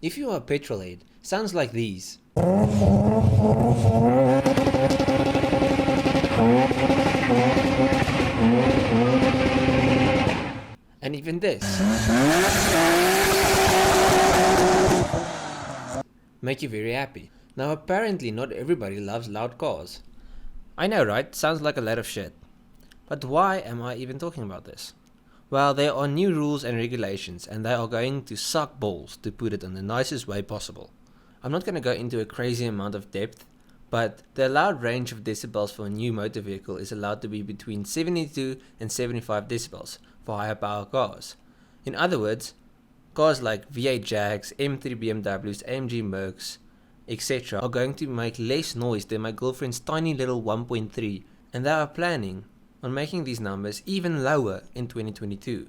If you are a Petrolhead, sounds like these. And even this. Make you very happy. Now apparently not everybody loves loud cars. I know, right? Sounds like a lot of shit. But why am I even talking about this? Well, there are new rules and regulations, and they are going to suck balls, to put it in the nicest way possible. I'm not going to go into a crazy amount of depth, but the allowed range of decibels for a new motor vehicle is allowed to be between 72 and 75 decibels for higher power cars. In other words, cars like V8 Jags, M3 BMWs, AMG Mercs, etc. are going to make less noise than my girlfriend's tiny little 1.3, and they are planning on making these numbers even lower in 2022.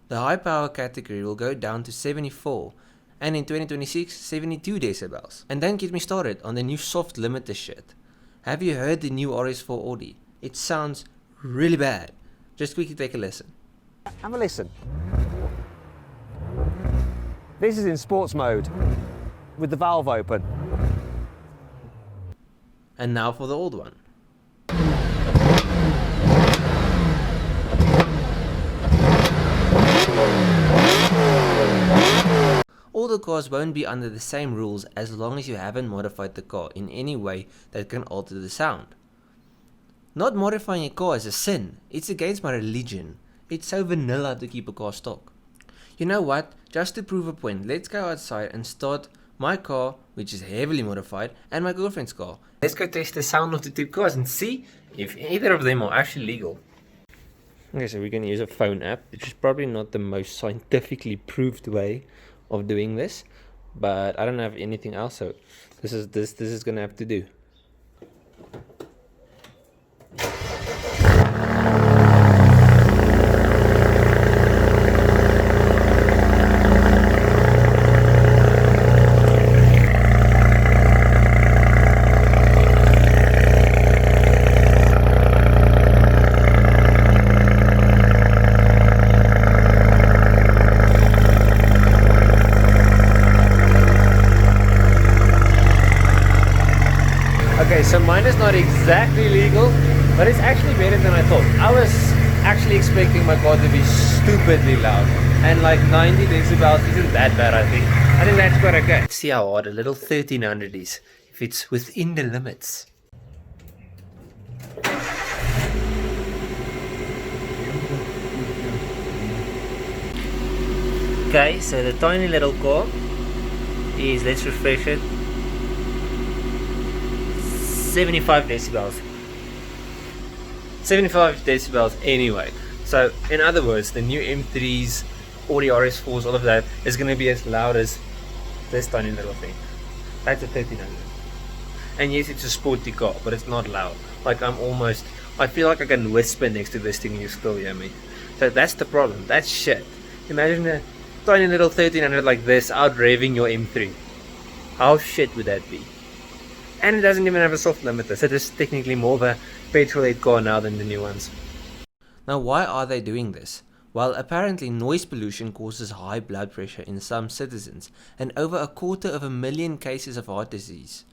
The high power category will go down to 74, and in 2026, 72 decibels. And don't get me started on the new soft limiter shit. Have you heard the new RS4 Audi? It sounds really bad. Just quickly take a listen. Have a listen. This is in sports mode, with the valve open. And now for the old one. All the cars won't be under the same rules as long as you haven't modified the car in any way that can alter the sound. Not modifying a car is a sin. It's against my religion. It's so vanilla to keep a car stock. You know what? Just to prove a point, let's go outside and start my car, which is heavily modified, and my girlfriend's car. Let's go test the sound of the two cars and see if either of them are actually legal. Okay, so we're going to use a phone app, which is probably not the most scientifically proved way of doing this, but I don't have anything else, so this is going to have to do. Okay, so mine is not exactly legal, but it's actually better than I thought. I was actually expecting my car to be stupidly loud, and like 90 decibels isn't that bad, I think. I think that's quite okay. Let's see how hard a little 1300 is, if it's within the limits. Okay, so the tiny little car is, let's refresh it, 75 decibels. 75 decibels anyway. So in other words, the new M3s, Audi RS4s, all of that is going to be as loud as this tiny little thing. That's a 1300. And yes, it's a sporty car, but it's not loud. Like I feel like I can whisper next to this thing and you still hear me. So that's the problem. That's shit. Imagine a tiny little 1300 like this out revving your M3. How shit would that be? And it doesn't even have a soft limiter, so it's technically more of a Petrolhead car now than the new ones. Now why are they doing this? Well, apparently noise pollution causes high blood pressure in some citizens and over 250,000 cases of heart disease.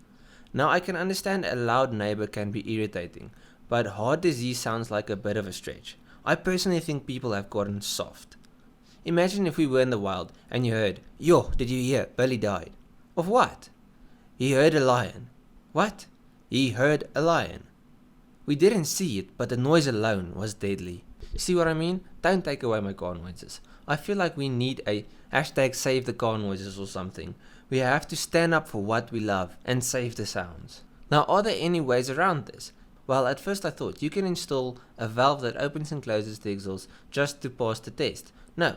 Now I can understand a loud neighbor can be irritating, but heart disease sounds like a bit of a stretch. I personally think people have gotten soft. Imagine if we were in the wild and you heard, "Yo, did you hear? Billy died." Of what? He heard a lion. What? He heard a lion. We didn't see it, but the noise alone was deadly. See what I mean? Don't take away my car noises. I feel like we need a hashtag save the car noises or something. We have to stand up for what we love and save the sounds. Now, are there any ways around this? Well, at first I thought you can install a valve that opens and closes the exhaust just to pass the test. No,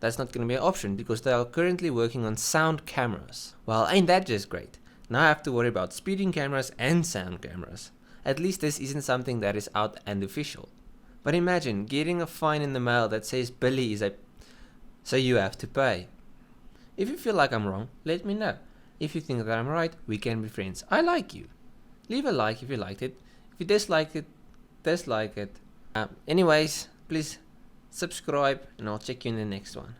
that's not going to be an option because they are currently working on sound cameras. Well, ain't that just great? Now I have to worry about speeding cameras and sound cameras. At least this isn't something that is out and official. But imagine getting a fine in the mail that says Billy is a... So you have to pay. If you feel like I'm wrong, let me know. If you think that I'm right, we can be friends. I like you. Leave a like if you liked it. If you dislike it, dislike it. Anyways, please subscribe and I'll check you in the next one.